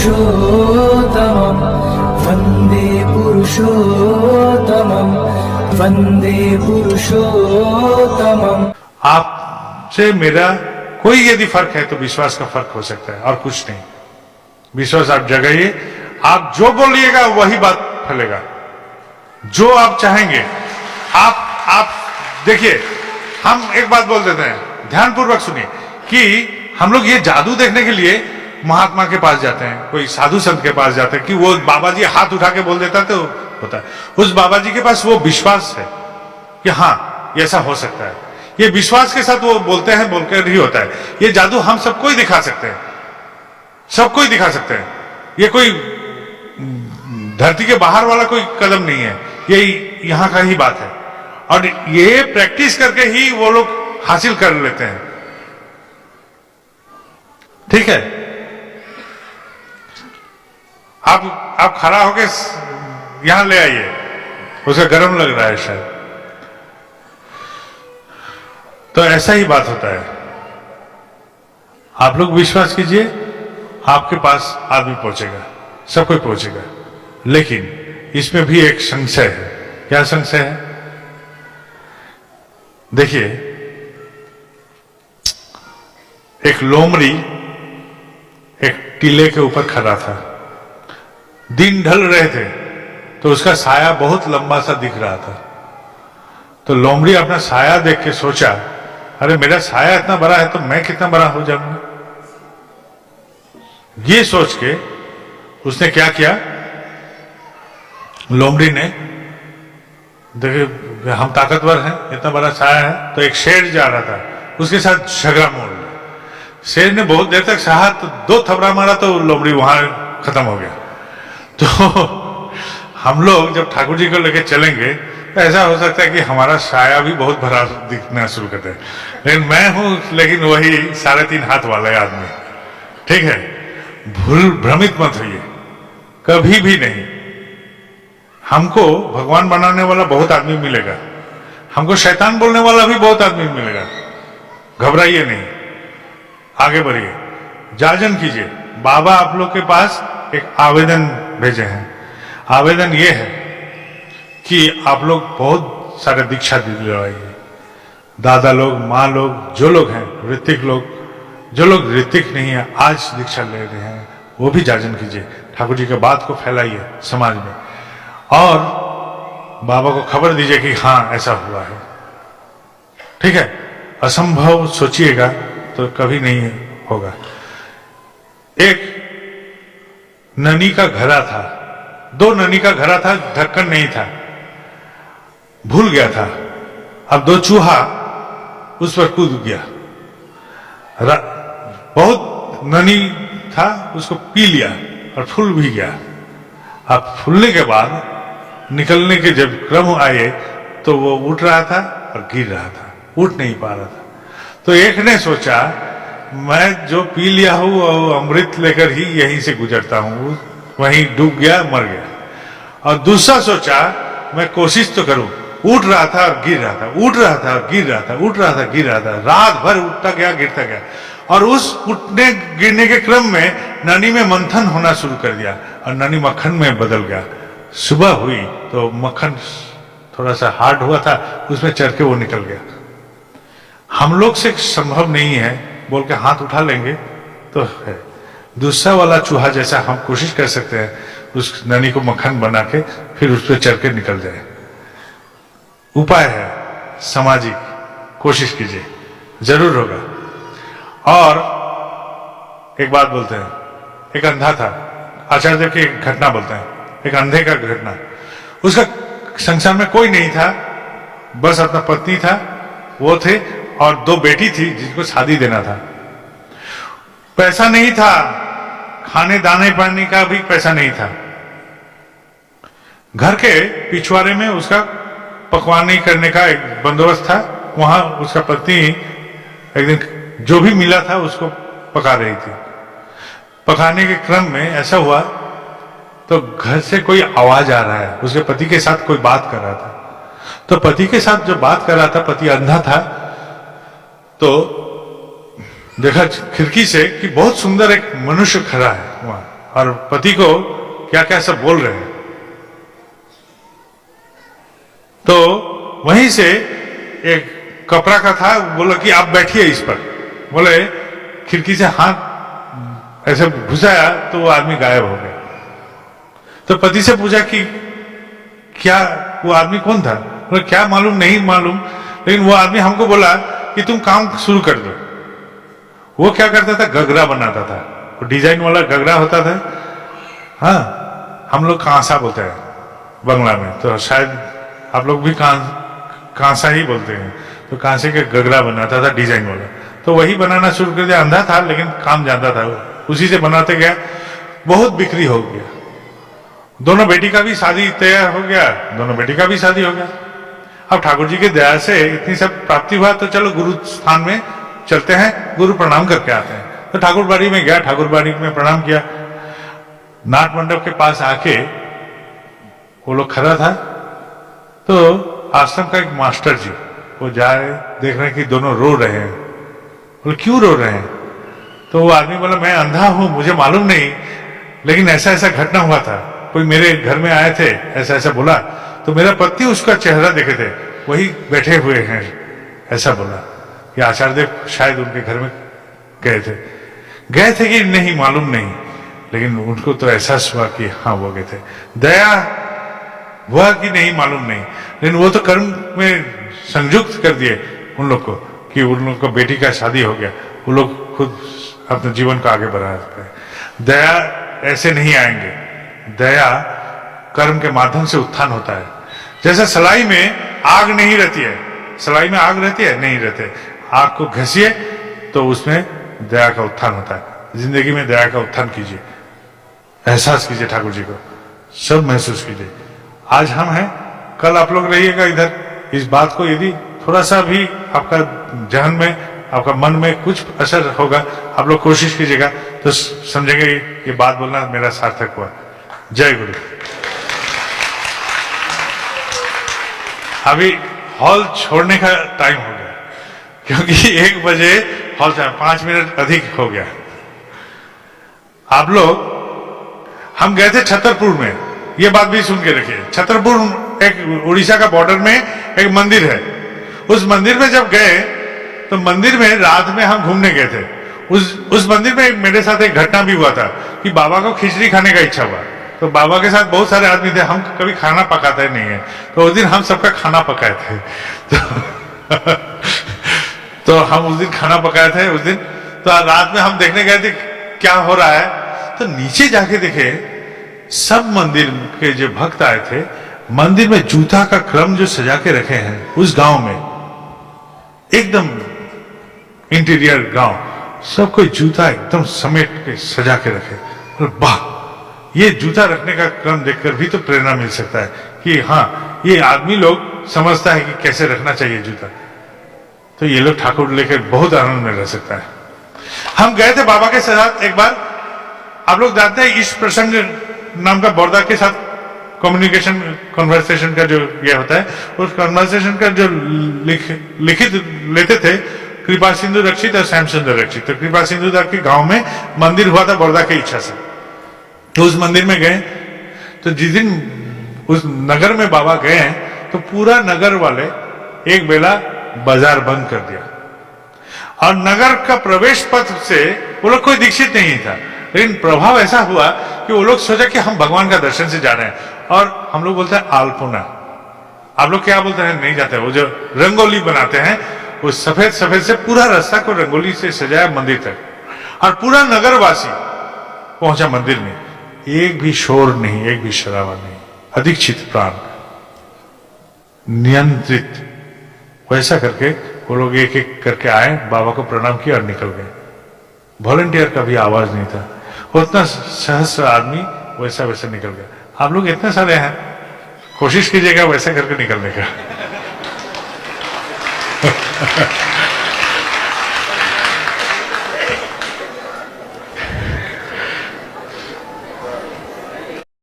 पुरुषोत्तमं वन्दे पुरुषोत्तमं वन्दे पुरुषोत्तमम। आपसे मेरा कोई यदि फर्क है तो विश्वास का फर्क हो सकता है और कुछ नहीं। विश्वास आप जगाइए, आप जो बोलिएगा वही बात फैलेगा, जो आप चाहेंगे। आप देखिए, हम एक बात बोल देते हैं, ध्यानपूर्वक सुनिए, कि हम लोग ये जादू देखने के लिए महात्मा के पास जाते हैं, कोई साधु संत के पास जाते हैं कि वो बाबा जी हाथ उठा के बोल देता तो होता है। उस बाबा जी के पास वो विश्वास है कि हाँ ऐसा हो सकता है, ये विश्वास के साथ वो बोलते हैं, बोलकर ही होता है। ये जादू हम सबको ही दिखा सकते हैं, सबको ही दिखा सकते हैं। ये कोई धरती के बाहर वाला कोई कदम नहीं है, ये यहां का ही बात है। और ये प्रैक्टिस करके ही वो लोग हासिल कर लेते हैं। ठीक है, आप खड़ा होके यहां ले आइए, उसे गर्म लग रहा है शायद। तो ऐसा ही बात होता है। आप लोग विश्वास कीजिए, आपके पास आदमी पहुंचेगा, सब कोई पहुंचेगा। लेकिन इसमें भी एक संशय है। क्या संशय है? देखिए, एक लोमड़ी एक टीले के ऊपर खड़ा था, दिन ढल रहे थे, तो उसका साया बहुत लंबा सा दिख रहा था। तो लोमड़ी अपना साया देख के सोचा, अरे मेरा साया इतना बड़ा है तो मैं कितना बड़ा हो जाऊंगा। ये सोच के उसने क्या किया, लोमड़ी ने देखिए हम ताकतवर हैं, इतना बड़ा साया है, तो एक शेर जा रहा था, उसके साथ झगड़ा मोड़ लिया। शेर ने बहुत देर तक सहा, तो 2 थपड़ा मारा तो लोमड़ी वहां खत्म हो गया। तो हम लोग जब ठाकुर जी को लेके चलेंगे तो ऐसा हो सकता है कि हमारा साया भी बहुत बड़ा दिखना शुरू करता है, लेकिन मैं हूं लेकिन वही 3.5 हाथ वाला आदमी। ठीक है, भ्रमित मत होइए, कभी भी नहीं। हमको भगवान बनाने वाला बहुत आदमी मिलेगा, हमको शैतान बोलने वाला भी बहुत आदमी मिलेगा। घबराइए नहीं, आगे बढ़िए, जाजन कीजिए। बाबा आप लोग के पास एक आवेदन भेजे हैं। आवेदन ये है कि आप लोग बहुत सारे दीक्षा दिलवाइए। दादा लोग, माँ लोग, जो लोग हैं ऋतिक लोग, जो लोग ऋतिक नहीं है आज दीक्षा ले रहे हैं, वो भी जाजन कीजिए। ठाकुर जी के बात को फैलाइए समाज में, और बाबा को खबर दीजिए कि हाँ ऐसा हुआ है। ठीक है, असंभव सोचिएगा तो कभी नहीं होगा। एक ननी का घड़ा था, 2 ननी का घड़ा था, ढक्कन नहीं था, भूल गया था। अब 2 चूहा उस पर कूद गया, बहुत ननी था, उसको पी लिया और फूल भी गया। अब फूलने के बाद निकलने के जब क्रम आए तो वो उठ रहा था और गिर रहा था, उठ नहीं पा रहा था। तो एक ने सोचा मैं जो पी लिया हूं वो अमृत लेकर ही यहीं से गुजरता हूं, वहीं डूब गया, मर गया। और दूसरा सोचा मैं कोशिश तो करूं, उठ रहा था और गिर रहा था, उठ रहा था और गिर रहा था, उठ रहा था गिर रहा था, रात भर उठता गया गिरता गया। और उस उठने गिरने के क्रम में ननी में मंथन होना शुरू कर दिया और ननी मक्खन में बदल गया। सुबह हुई तो मक्खन थोड़ा सा हार्ड हुआ था, उसमें चढ़ के वो निकल गया। हम लोग से संभव नहीं है बोल के हाथ उठा लेंगे तो है। दूसरा वाला चूहा जैसा हम कोशिश कर सकते हैं उस ननी को मक्खन बना के फिर उस पर चढ़ के निकल जाए। उपाय है सामाजिक, कोशिश कीजिए, जरूर होगा। और एक बात बोलते हैं, एक अंधा था, आचार्य देव की एक घटना बोलते हैं, एक अंधे का घटना। उसका संसार में कोई नहीं था, बस अपना पत्नी था, वो थे, और 2 बेटी थी जिनको शादी देना था। पैसा नहीं था, खाने दाने पानी का भी पैसा नहीं था। घर के पिछवाड़े में उसका पकवानी करने का एक बंदोबस्त था, वहां उसका पत्नी एक दिन जो भी मिला था उसको पका रही थी। पकाने के क्रम में ऐसा हुआ तो घर से कोई आवाज आ रहा है, उसके पति के साथ कोई बात कर रहा था। तो पति के साथ जो बात कर रहा था, पति अंधा था, तो देखा खिड़की से कि बहुत सुंदर एक मनुष्य खड़ा है वहां, और पति को क्या क्या सब बोल रहे हैं। तो वहीं से एक कपड़ा का था, बोला कि आप बैठिए इस पर। बोले खिड़की से हाथ ऐसे घुसाया तो वो आदमी गायब हो गया। तो पति से पूछा कि क्या वो आदमी कौन था? बोले क्या मालूम, नहीं मालूम, लेकिन वो आदमी हमको बोला कि तुम काम शुरू कर दो। वो क्या करता था, गगरा बनाता था, वो डिजाइन वाला गगरा होता था। हाँ, हम लोग कांसा बोलते हैं बंगला में, तो शायद आप लोग भी कांसा ही बोलते हैं। तो कांसे के गगरा बनाता था डिजाइन वाला, तो वही बनाना शुरू कर दिया। अंधा था लेकिन काम जानता था, उसी से बनाते गया, बहुत बिक्री हो गया। दोनों बेटी का भी शादी तैयार हो गया, दोनों बेटी का भी शादी हो गया। अब ठाकुर जी की दया से इतनी सब प्राप्ति हुआ, तो चलो गुरु स्थान में चलते हैं, गुरु प्रणाम करके आते हैं। तो ठाकुर बाड़ी में गया, ठाकुर बाड़ी में प्रणाम किया। नाट मंडप के पास आके वो लोग खड़ा था, तो आश्रम का एक मास्टर जी वो जाए, देख रहे हैं कि दोनों रो रहे हैं। बोले क्यों रो रहे हैं? तो वो आदमी बोला मैं अंधा हूं, मुझे मालूम नहीं, लेकिन ऐसा ऐसा घटना हुआ था, कोई मेरे घर में आए थे, ऐसा ऐसा बोला, तो मेरा पति उसका चेहरा देखे थे, वही बैठे हुए हैं, ऐसा बोला। कि आचार्य देव शायद उनके घर में गए थे कि नहीं मालूम नहीं, लेकिन उनको तो एहसास हुआ कि हाँ वो गए थे। दया हुआ कि नहीं मालूम नहीं, लेकिन वो तो कर्म में संयुक्त कर दिए उन लोग को कि उन लोग को बेटी का शादी हो गया, वो लोग खुद अपने जीवन को आगे बढ़ा सकते हैं। दया ऐसे नहीं आएंगे, दया कर्म के माध्यम से उत्थान होता है। जैसे सलाई में आग नहीं रहती है, सलाई में आग रहती है नहीं रहते, आग को घसीए तो उसमें दया का उत्थान होता है। जिंदगी में दया का उत्थान कीजिए, एहसास कीजिए, ठाकुर जी को सब महसूस कीजिए। आज हम हैं, कल आप लोग रहिएगा इधर। इस बात को यदि थोड़ा सा भी आपका जहन में, आपका मन में कुछ असर होगा, आप लोग कोशिश कीजिएगा, तो समझेंगे ये बात बोलना मेरा सार्थक हुआ। जय गुरु। अभी हॉल छोड़ने का टाइम हो गया, क्योंकि 1 बजे हॉल से 5 मिनट अधिक हो गया। आप लोग, हम गए थे छतरपुर में, ये बात भी सुन के रखिए। छतरपुर एक उड़ीसा का बॉर्डर में एक मंदिर है। उस मंदिर में जब गए तो मंदिर में रात में हम घूमने गए थे। उस मंदिर में मेरे साथ एक घटना भी हुआ था कि बाबा को खिचड़ी खाने का इच्छा हुआ। तो बाबा के साथ बहुत सारे आदमी थे, हम कभी खाना पकाते नहीं है, तो उस दिन हम सबका खाना पकाए थे। तो हम उस दिन खाना पकाए थे उस दिन। तो रात में हम देखने गए थे क्या हो रहा है, तो नीचे जाके देखे सब मंदिर के जो भक्त आए थे, मंदिर में जूता का क्रम जो सजा के रखे हैं उस गांव में, एकदम इंटीरियर गांव, सब कोई जूता एकदम समेट के सजा के रखे। वाह, ये जूता रखने का क्रम देखकर भी तो प्रेरणा मिल सकता है कि हाँ, ये आदमी लोग समझता है कि कैसे रखना चाहिए जूता। तो ये लोग ठाकुर लेकर बहुत आनंद में रह सकता है। हम गए थे बाबा के साथ एक बार। आप लोग जानते हैं इस प्रसंग नाम का बौद्धा के साथ कम्युनिकेशन कन्वर्सेशन का जो ये होता है, उस कन्वर्सेशन का जो लिखित लेते थे कृपा सिंधु रक्षित और श्याम सुंदर रक्षित। तो कृपा सिंधु के गांव में मंदिर हुआ था बौद्धा की इच्छा से। तो उस मंदिर में गए, तो जिस दिन उस नगर में बाबा गए तो पूरा नगर वाले एक बेला बाजार बंद कर दिया, और नगर का प्रवेश पथ से वो लोग कोई दीक्षित नहीं था, लेकिन प्रभाव ऐसा हुआ कि वो लोग सोचा कि हम भगवान का दर्शन से जा रहे हैं। और हम लोग बोलते हैं आलपुना, आप लोग क्या बोलते हैं नहीं जाते, वो जो रंगोली बनाते हैं, वो सफेद सफेद से पूरा रास्ता को रंगोली से सजाया मंदिर तक, और पूरा नगरवासी पहुंचा मंदिर में। एक भी शोर नहीं, एक भी शराबा नहीं, अधिक्षित प्राण, नियंत्रित। वैसा करके वो लोग एक एक करके आए, बाबा को प्रणाम किया और निकल गए। वॉलंटियर का भी आवाज नहीं था, उतना सहस्र आदमी वैसा वैसा निकल गया। आप लोग इतने सारे हैं, कोशिश कीजिएगा वैसा करके निकलने का।